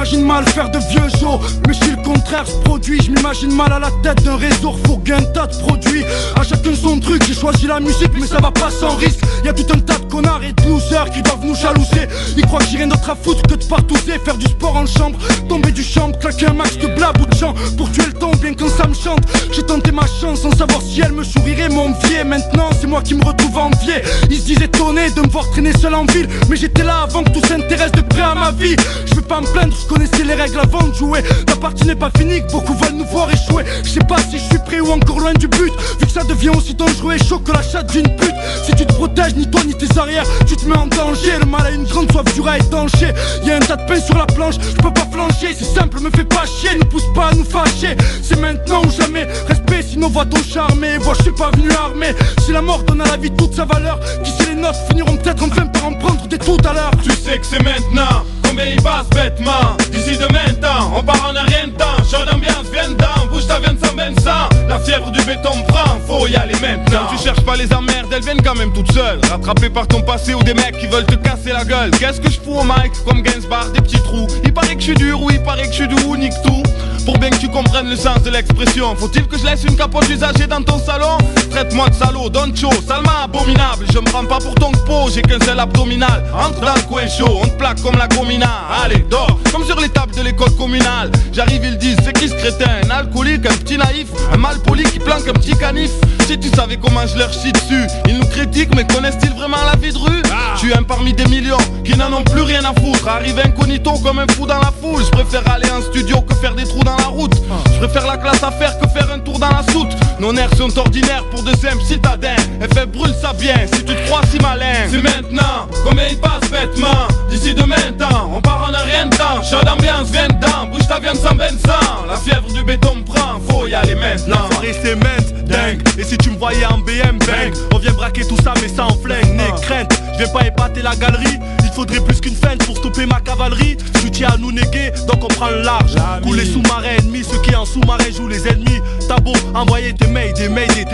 m'imagine mal faire de vieux os. Mais si le contraire se produit, je m'imagine mal à la tête d'un réseau refourgué un tas de produits. À chacun son truc, j'ai choisi la musique mais ça va pas sans risque. Y'a tout un tas de connards et de losers qui doivent nous jalouser. Ils croient que j'ai rien d'autre à foutre que de partouzer. Faire du sport en chambre, tomber du champ, claquer un max de blab ou de chant pour tuer le temps bien quand ça me chante. J'ai tenté ma chance sans savoir si elle me sourirait, m'envier. Maintenant c'est moi qui me retrouve envié. Ils se disent étonnés de me voir traîner seul en ville, mais j'étais là avant que tout s'intéresse de près à ma vie. Je vais pas me plaindre, je connaissais les règles avant de jouer. La partie n'est pas finie, que beaucoup veulent nous voir échouer. Je sais pas si je suis prêt ou encore loin du but, vu que ça devient aussi dangereux et chaud que la chatte d'une pute. Si tu te protèges, ni toi ni tes arrières, tu te mets en danger. Le mal a une grande soif dure à étancher. Y'a un tas de pain sur la planche, je peux pas flancher. C'est simple, me fais pas chier, ne pousse pas à nous fâcher. C'est maintenant ou jamais, respect sinon va ton charmer. Vois je suis pas venu armé, si la mort donne à la vie toute sa valeur, qui sait les nôtres finiront peut-être enfin par en prendre des tout à l'heure. Tu sais que c'est maintenant, combien il passe bêtement. D'ici demain temps, on part en a rien de temps. Chaud d'ambiance, viens dedans, bouge ta veine sans Vincent. La fièvre du béton me prend, faut y aller maintenant. Tu cherches pas les emmerdes, elles viennent quand même toutes seules. Rattrapées par ton passé ou des mecs qui veulent te casser la gueule. Qu'est-ce que je fous au mic, comme Gainsbourg, des petits trous. Il paraît que je suis dur ou il paraît que je suis doux, nique tout. Pour bien que tu comprennes le sens de l'expression, faut-il que je laisse une capote usagée dans ton salon? Traite-moi de salaud, donne chaud, salement abominable. Je me prends pas pour ton pot, j'ai qu'un seul abdominal. Entre dans le coin chaud, on te plaque comme la gomina. Allez, dors, comme sur les tables de l'école communale. J'arrive, ils disent, c'est qui ce crétin? Un alcoolique, un petit naïf, un malpoli qui planque un petit canif. Si tu savais comment je leur chie dessus. Ils nous critiquent, mais connaissent-ils vraiment la vie de rue? Je suis un parmi des millions qui n'en ont plus rien à foutre. Arrive incognito comme un fou dans la foule. Je préfère aller en studio que faire des trous dans la route. Je préfère la classe à faire que faire un tour dans la soute. Nos nerfs sont ordinaires pour de simples citadins. FF brûle ça bien si tu te crois si malin. C'est maintenant, combien il passe bêtement. D'ici demain temps, on part en a rien de temps. Chaud d'ambiance, viens dedans, bouge ta viande sans Vincent. La fièvre du béton me prend, faut y aller maintenant. La soirée c'est ment, dingue. Et si tu me voyais en BM, bang. On vient braquer tout ça mais sans flingue, n'aie crainte. Je viens pas épater la galerie. Il faudrait plus qu'une feinte pour stopper ma cavalerie. Tu tiens à nous néguer, donc on prend le large. Couler sous-marin ennemi, ceux qui en sous-marin jouent les ennemis. T'as beau envoyer tes mails, t'es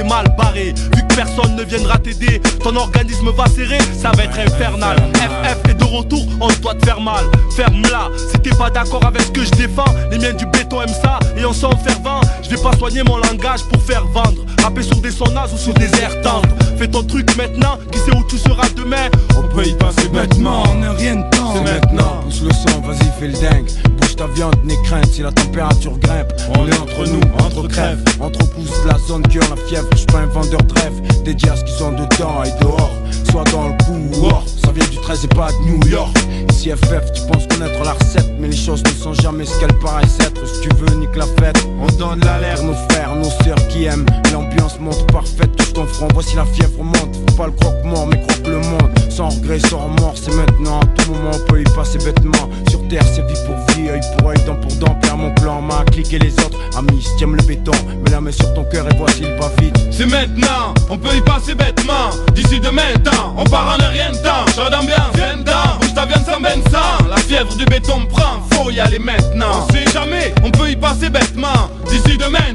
mal barré. Vu que personne ne viendra t'aider, ton organisme va serrer, ça va être infernal. FF est de retour, on doit te faire mal. Ferme-la, si t'es pas d'accord avec ce que je défends. Les miens du béton aiment ça et on s'en fervent. Je vais pas soigner mon langage pour faire vendre. Rapper sur des sonnages ou sur des airs tendres. Fais ton truc maintenant, qui sait où tu seras demain. On peut y passer bêtement, on n'a rien de temps. c'est maintenant. Pousse le son, vas-y fais le dingue. Bouge ta viande, n'aie crainte si la température grimpe. On est entre nous, entre crèves. Entre pousse la zone cœur, la fièvre. Je suis pas un vendeur de rêve. Dédié à ce qui sont dedans et dehors. Soit dans le coup ou hors. Ça vient du 13 et pas de New York. Ici FF, tu penses connaître la recette. Mais les choses ne sont jamais ce qu'elles paraissent être. Si tu veux, nique la fête. On donne l'alerte. Nos frères, nos sœurs qui aiment. L'ambiance monte parfaite, touche ton front. Voici la fièvre monte. Faut pas le croque-mort, mais croque le monde. Sans regret, sans remords, c'est maintenant. À tout moment, on peut y passer bêtement. Sur terre, c'est vie pour vie, œil pour œil, dent pour dent. Père mon plan, main, cliquer les autres. Amis, tiens le béton. Mets la main sur ton cœur et voici le pas vite. C'est maintenant, on peut y passer bêtement. D'ici demain temps, on part en a rien de temps. Chaud d'ambiance, viens dedans, bouge ta viande sans Vincent. La fièvre du béton me prend, faut y aller maintenant. On sait jamais, on peut y passer bêtement. D'ici demain